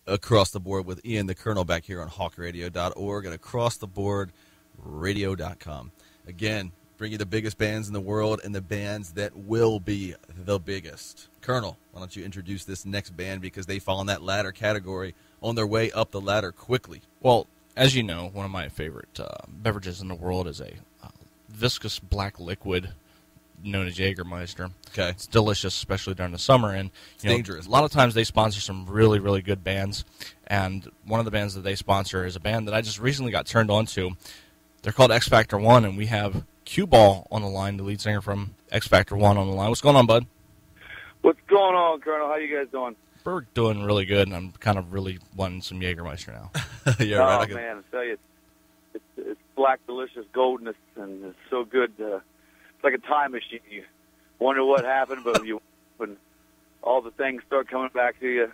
Across the Board with Ian the Colonel back here on hawkradio.org and acrosstheboardradio.com. Again, bring you the biggest bands in the world and the bands that will be the biggest. Colonel, why don't you introduce this next band because they fall in that latter category on their way up the ladder quickly. Well, as you know, one of my favorite beverages in the world is a viscous black liquid known as Jägermeister. Okay. It's delicious, especially during the summer. And it's dangerous. A lot of times they sponsor some really, really good bands. And one of the bands that they sponsor is a band that I just recently got turned on to. They're called XFactor1, and we have QBall on the line, the lead singer from XFactor1 on the line. What's going on, bud? What's going on, Colonel? How you guys doing? We're doing really good, and I'm kind of really wanting some Jägermeister now. Yeah, oh, right. Man, I tell you, it's black, delicious goldness, and it's so good. It's like a time machine. You wonder what happened, but when all the things start coming back to you.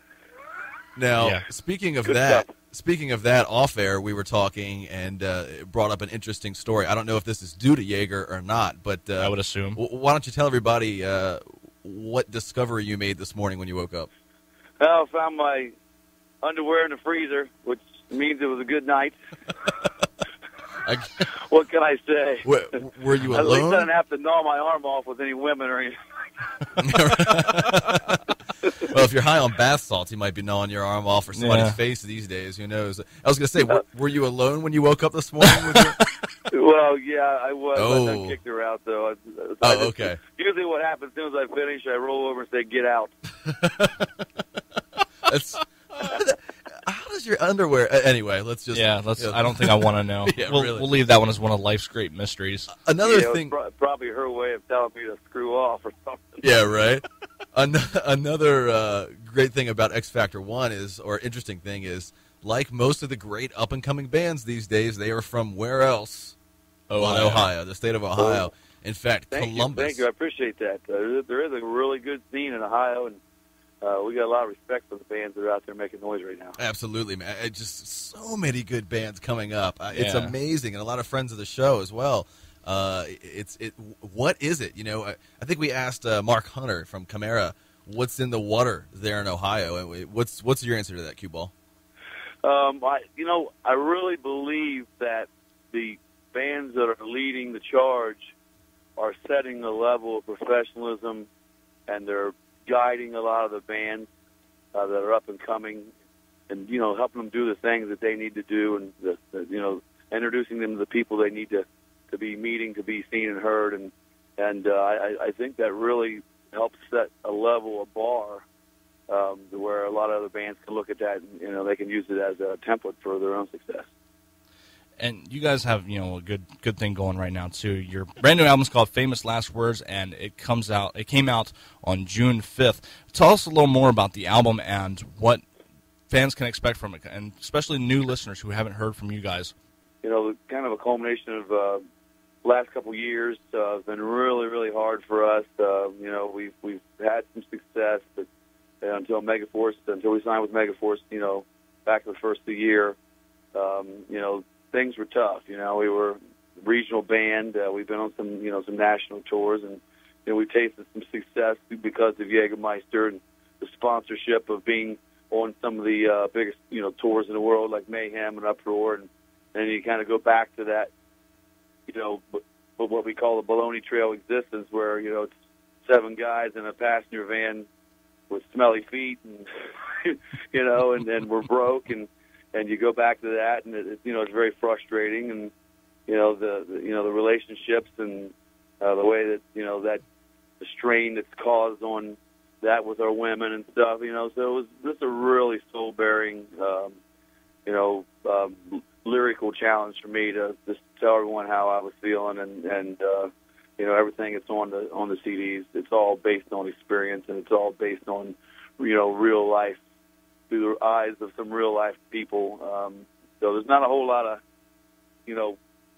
Now, speaking of that, off air we were talking and it brought up an interesting story. I don't know if this is due to Jaeger or not, but I would assume. Why don't you tell everybody what discovery you made this morning when you woke up? Well, I found my underwear in the freezer, which means it was a good night. What can I say? Were you alone? At least I didn't have to gnaw my arm off with any women or anything. Well, if you're high on bath salts, you might be gnawing your arm off or somebody's face these days. Who knows? I was going to say, were you alone when you woke up this morning? Well, yeah, I was. I kicked her out, though. Okay. Usually what happens, as soon as I finish, I roll over and say, get out. How does your underwear... Anyway, let's just... Yeah, I don't think I want to know. We'll leave that one as one of life's great mysteries. Another thing... Probably her way of telling me to screw off or something. Yeah, right? Another great thing about XFactor1 is, or interesting thing is, like most of the great up-and-coming bands these days, they are from where else? Ohio, the state of Ohio. In fact, Columbus. Thank you. I appreciate that. There is a really good scene in Ohio, and we got a lot of respect for the bands that are out there making noise right now. Absolutely, man. Just so many good bands coming up. It's amazing, and a lot of friends of the show as well. What is it? I think we asked Mark Hunter from Chimera, what's in the water there in Ohio? What's your answer to that, QBall? I really believe that the bands that are leading the charge are setting the level of professionalism, and they're guiding a lot of the bands that are up and coming, and helping them do the things that they need to do, and introducing them to the people they need to be meeting, to be seen and heard, and I think that really helps set a level, a bar, where a lot of other bands can look at that and they can use it as a template for their own success. And you guys have a good thing going right now too. Your brand new album is called Famous Last Words, and it came out on June 5th. Tell us a little more about the album and what fans can expect from it, and especially new listeners who haven't heard from you guys. Kind of a culmination of last couple years has been really, really hard for us. We've had some success, but until we signed with Megaforce, back the first of the year, things were tough. We were a regional band. We've been on some national tours, and we've tasted some success because of Jägermeister and the sponsorship of being on some of the biggest tours in the world, like Mayhem and Uproar, and then you kind of go back to that, what we call the Baloney Trail existence, where it's 7 guys in a passenger van with smelly feet, and and then we're broke, and you go back to that, and it's very frustrating, and the relationships and the way that that the strain that's caused on that with our women and stuff, so it was just a really soul bearing, lyrical challenge for me to just tell everyone how I was feeling, and everything that's on the CDs. It's all based on experience, and it's all based on real life through the eyes of some real life people. So there's not a whole lot of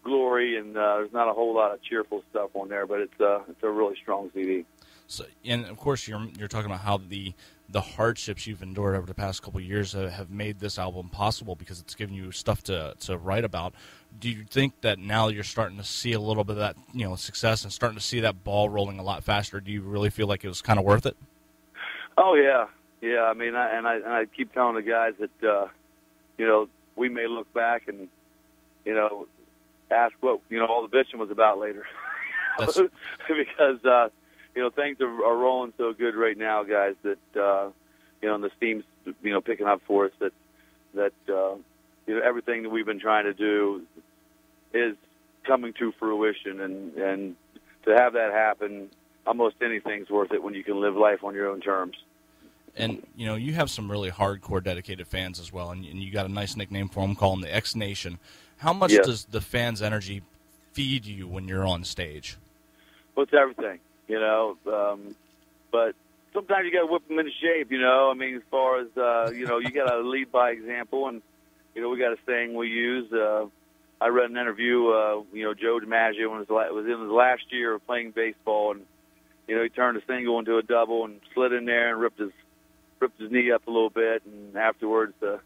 glory, and there's not a whole lot of cheerful stuff on there, but it's a really strong CD. So, and of course, you're talking about how the hardships you've endured over the past couple of years have made this album possible because it's given you stuff to write about. Do you think that now you're starting to see a little bit of that success and starting to see that ball rolling a lot faster? Do you really feel like it was kind of worth it? Oh yeah, Yeah, I mean, I keep telling the guys that, you know, we may look back and, you know, ask what, you know, all the bitching was about later. Because, you know, things are rolling so good right now, guys, that, you know, and the steam's, you know, picking up for us, that you know, everything that we've been trying to do is coming to fruition, and to have that happen, almost anything's worth it when you can live life on your own terms. And, you know, you have some really hardcore dedicated fans as well, and you got a nice nickname for them, call them the X Nation. How much does the fans' energy feed you when you're on stage? Well, it's everything, you know, but sometimes you got to whip them into shape, you know. I mean, as far as, you know, you got to lead by example, and, you know, we got a saying we use. I read an interview, you know, Joe DiMaggio was in his last year of playing baseball, and, you know, he turned a single into a double and slid in there and ripped his knee up a little bit, and afterwards, you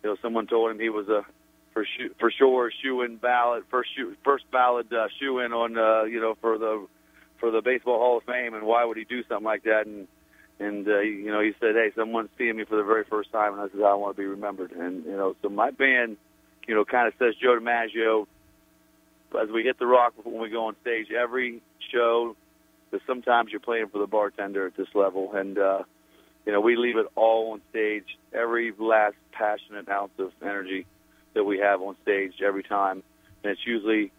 know, someone told him he was a for sure shoe-in ballot, first ballot shoe-in on, you know, for the Baseball Hall of Fame, and why would he do something like that? And you know, he said, hey, someone's seeing me for the very first time, and this is how I want to be remembered. And, you know, so my band, you know, kind of says Joe DiMaggio, as we hit the rock when we go on stage, every show, because sometimes you're playing for the bartender at this level, and, you know, we leave it all on stage, every last passionate ounce of energy that we have on stage every time, and it's usually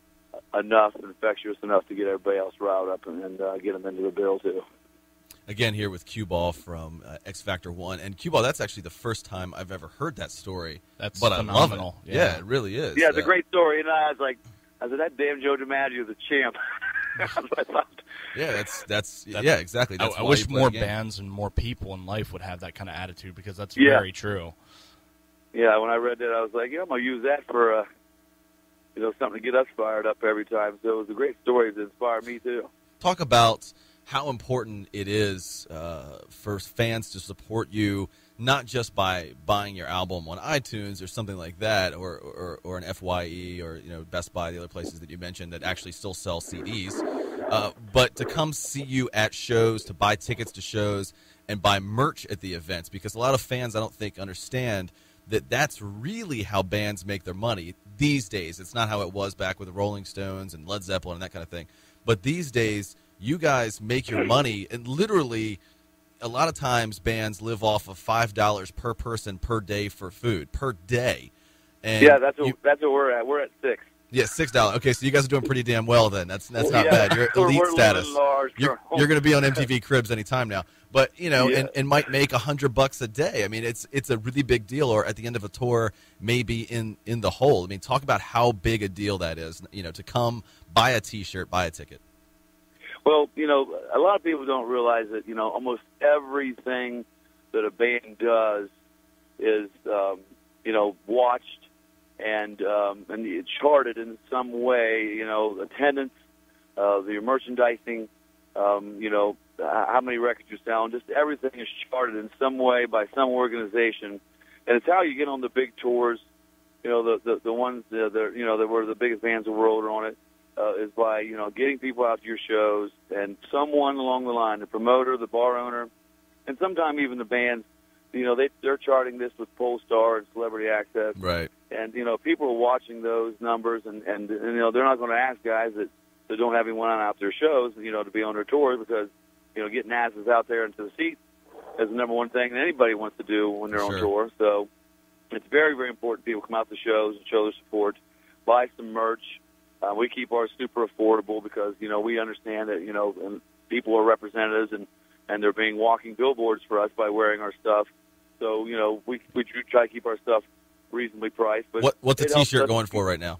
enough, infectious enough to get everybody else riled up and get them into the bill, too. Again, here with QBall from XFactor1. And QBall, that's actually the first time I've ever heard that story. That's but phenomenal. I love it. Yeah, it really is. Yeah, it's a great story. And I said, that damn Joe DiMaggio, the champ. That's what I thought. Yeah, that's yeah, exactly. That's I wish more bands and more people in life would have that kind of attitude, because that's very true. Yeah, when I read that, I was like, yeah, I'm going to use that for, you know, something to get us fired up every time. So it was a great story to inspire me, too. Talk about how important it is for fans to support you, not just by buying your album on iTunes or something like that, or an FYE or, you know, Best Buy, the other places that you mentioned that actually still sell CDs, but to come see you at shows, to buy tickets to shows, and buy merch at the events, because a lot of fans, I don't think, understand that that's really how bands make their money these days. It's not how it was back with the Rolling Stones and Led Zeppelin and that kind of thing. But these days, you guys make your money, and literally a lot of times bands live off of $5 per person per day for food, per day. And yeah, that's what we're at. We're at $6. Yeah, $6. Okay, so you guys are doing pretty damn well then. That's not bad. You're elite status. You're going to be on MTV Cribs anytime now. But, you know, and might make $100 a day. I mean, it's a really big deal, or at the end of a tour, maybe in the hole. I mean, talk about how big a deal that is, you know, to come buy a T-shirt, buy a ticket. Well, you know, a lot of people don't realize that, you know, almost everything that a band does is, you know, watched and it's charted in some way, you know, attendance, the merchandising, you know, how many records you're selling, just everything is charted in some way by some organization. And it's how you get on the big tours, you know, the ones, you know, that were the biggest bands in the world are on it, is by, you know, getting people out to your shows, and someone along the line, the promoter, the bar owner, and sometimes even the bands, you know, they're charting this with Polestar and Celebrity Access. Right. And, you know, people are watching those numbers, and you know, they're not going to ask guys that don't have anyone out their shows, you know, to be on their tours, because, you know, getting asses out there into the seats is the number one thing that anybody wants to do when they're on tour. So it's very, very important people come out to shows and show their support, buy some merch. We keep ours super affordable because, you know, we understand that, you know, and people are representatives, and they're being walking billboards for us by wearing our stuff. So, you know, we try to keep our stuff reasonably priced. But what's a T-shirt going for right now?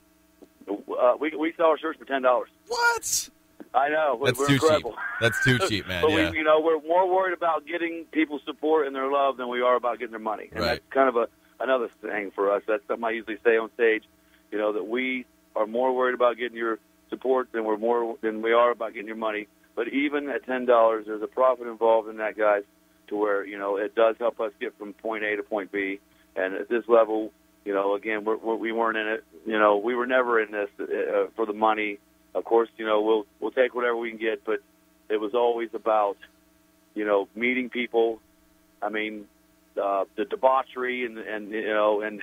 We sell our shirts for $10. What? I know. That's we're too incredible. cheap. That's too cheap, man. But yeah. you know, we're more worried about getting people's support and their love than we are about getting their money. And that's kind of another thing for us. That's something I usually say on stage. You know, that we are more worried about getting your support than we are about getting your money. But even at $10, there's a profit involved in that, guys, to where, you know, it does help us get from point A to point B. And at this level, you know, again, we weren't in it. You know, we were never in this for the money. Of course, you know, we'll take whatever we can get, but it was always about, you know, meeting people, I mean, the debauchery and you know, and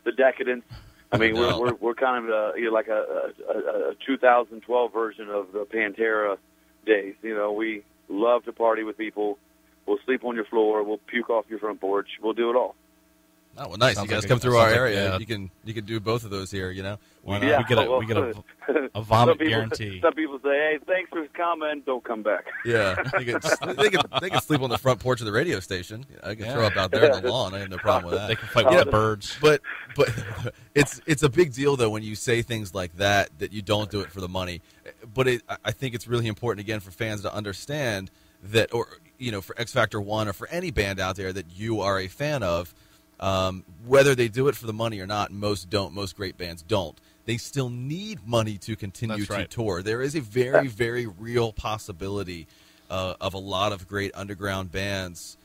the decadence. I mean, we're kind of like a 2012 version of the Pantera days. You know, we love to party with people. We'll sleep on your floor. We'll puke off your front porch. We'll do it all. Oh, well, nice. Sounds you guys like come through our area. yeah. You can do both of those here. You know, Why Yeah, not? We get a vomit guarantee. Some people say, "Hey, thanks for coming. Don't come back." Yeah, they can sleep on the front porch of the radio station. I can throw up out there on the lawn. I have no problem with that. They can fight with birds. But it's a big deal though when you say things like that you don't do it for the money. But I think it's really important again for fans to understand that, or you know, for XFactor1 or for any band out there that you are a fan of. Whether they do it for the money or not, most don't. Most great bands don't. They still need money to continue to tour. There is a very, very real possibility of a lot of great underground bands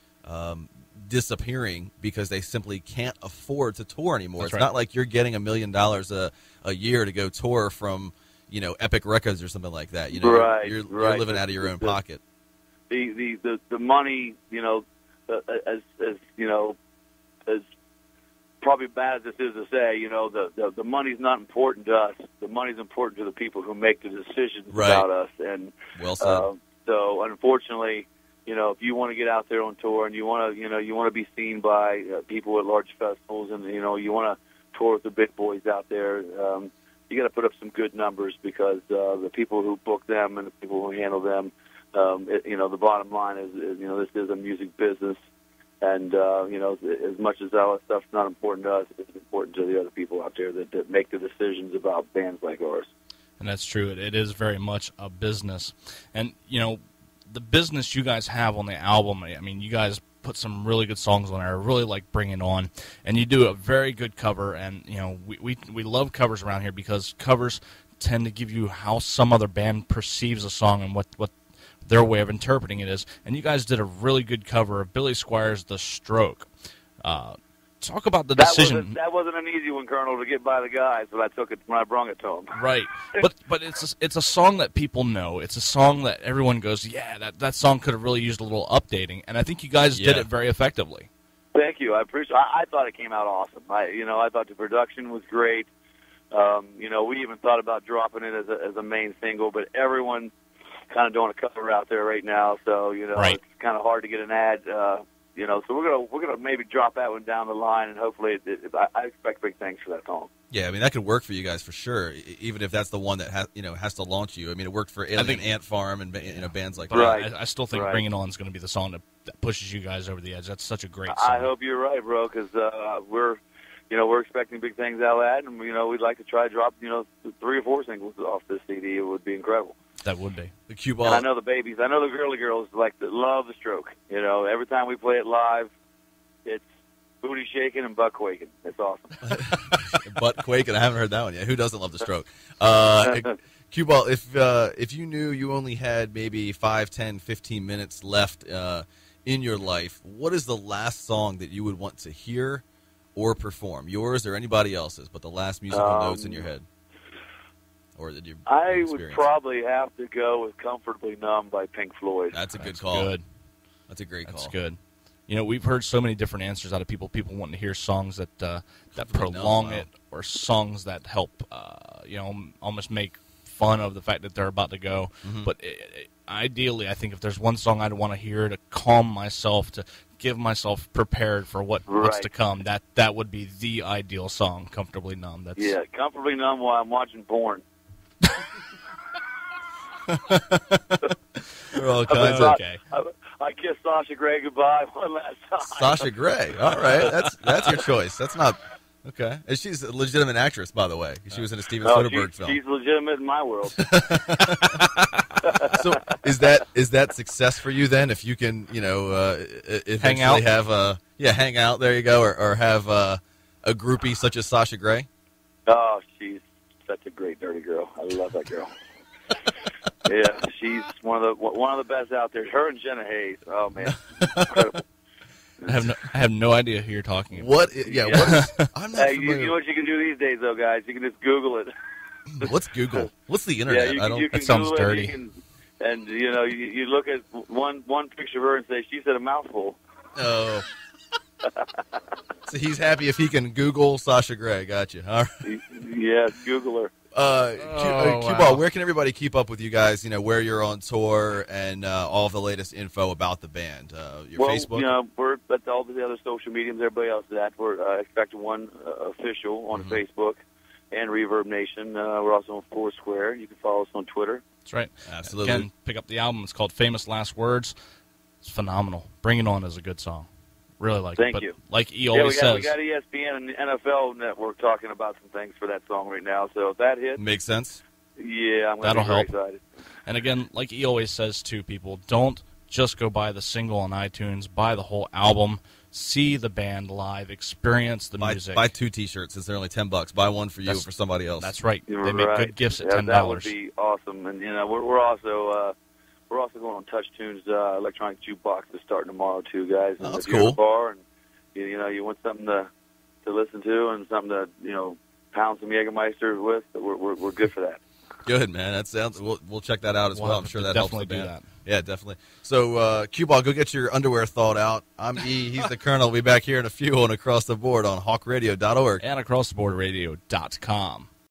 disappearing because they simply can't afford to tour anymore. It's not like you're getting $1 million a year to go tour from, you know, Epic Records or something like that. You know, you're living out of your own pocket. The money, you know, as you know. As probably bad as this is to say, you know, the money's not important to us. The money's important to the people who make the decisions about us. And well said. So unfortunately, you know, if you want to get out there on tour and you want to be seen by people at large festivals, and you know, you want to tour with the big boys out there, you got to put up some good numbers because the people who book them and the people who handle them, you know, the bottom line is you know, this is a music business. And, you know, as much as all that stuff's not important to us, it's important to the other people out there that make the decisions about bands like ours. And that's true. It is very much a business. And, you know, the business you guys have on the album, I mean, you guys put some really good songs on there. I really like Bring It On. And you do a very good cover. And, you know, we love covers around here because covers tend to give you how some other band perceives a song and what their way of interpreting it is. And you guys did a really good cover of Billy Squier's The Stroke. Talk about the decision. That wasn't an easy one, Colonel, to get by the guys, but I took it when I brought it to them. Right. But it's a song that people know. It's a song that everyone goes, yeah, that song could have really used a little updating. And I think you guys did it very effectively. Thank you. I appreciate it. I thought it came out awesome. I thought the production was great. You know, we even thought about dropping it as a main single, but everyone kind of doing a cover out there right now, so you know it's kind of hard to get an ad. You know, so we're gonna maybe drop that one down the line, and hopefully, I expect big things for that song. Yeah, I mean that could work for you guys for sure, even if that's the one that has to launch you. I mean, it worked for Alien Ant Farm and bands like that. Right. I still think Bring It On is going to be the song that pushes you guys over the edge. That's such a great song. I hope you're right, bro, because we're expecting big things out of that, and you know we'd like to try to drop 3 or 4 singles off this CD. It would be incredible. That would be. The QBall. And I know the babies. I know the girly girls love The Stroke. You know, every time we play it live, it's booty shaking and butt quaking. It's awesome. Butt quaking. I haven't heard that one yet. Who doesn't love The Stroke? QBall, if you knew you only had maybe 5, 10, 15 minutes left in your life, what is the last song that you would want to hear or perform? Yours or anybody else's, but the last musical notes in your head. Or did you I would probably have to go with Comfortably Numb by Pink Floyd. That's a good call. Good. That's a great call. That's good. You know, we've heard so many different answers out of people wanting to hear songs that prolong it, or songs that help, almost make fun of the fact that they're about to go. Mm-hmm. But ideally, I think if there's one song I'd want to hear to calm myself, to give myself prepared for what's to come, that would be the ideal song, Comfortably Numb. Comfortably Numb while I'm watching porn. Okay. I kissed Sasha Grey goodbye one last time. Sasha Grey. All right. That's your choice. That's not... Okay. And she's a legitimate actress, by the way. She was in a Steven Soderbergh film. She's legitimate in my world. So is that success for you then? If you can, hang out, hang out. There you go, or have a groupie such as Sasha Grey. Oh, she's such a great dirty girl. I love that girl. Yeah, she's one of the best out there. Her and Jenna Hayes. Oh man, incredible. I have no idea who you're talking about. What? Yeah. What is, I'm not familiar. You know what you can do these days, though, guys? You can just Google it. What's Google? What's the internet? That sounds Google dirty. And you look at one picture of her and say she said a mouthful. Oh. So he's happy if he can Google Sasha Grey. Gotcha. All right. Yes, Googler. QBall, where can everybody keep up with you guys? You know, where you're on tour and all of the latest info about the band. Your Facebook? You know, we're at all the other social mediums everybody else is at. We're XFactor1 official on Facebook and Reverb Nation. We're also on Squier. You can follow us on Twitter. That's right. Absolutely. Again, pick up the album. It's called Famous Last Words. It's phenomenal. Bring It On is a good song. Really like it. Thank you. Like he always we says. got ESPN and the NFL Network talking about some things for that song right now. So if that hits, Makes sense. yeah, I'm going to That'll be very help. excited. And again, like he always says to people, don't just go buy the single on iTunes. Buy the whole album. See the band live. Experience the music. Buy 2 T-shirts since they're only $10. Buy one for you and for somebody else. That's right. You're They make right. good gifts at Yeah, $10. that would be awesome. And you know, we're also going on Touch Tunes electronic jukebox that's starting tomorrow too, guys. And that's if you're in cool. the bar and you know you want something to listen to and something to pound some Jägermeister with, we're good for that. Good, man. That sounds. We'll check that out as well. I'm sure that helps the definitely do band. that. Yeah, definitely. So, QBall, go get your underwear thawed out. I'm E. He's the Colonel. We'll be back here in a few on Across the Board on hawkradio.org. And acrosstheboardradio.com.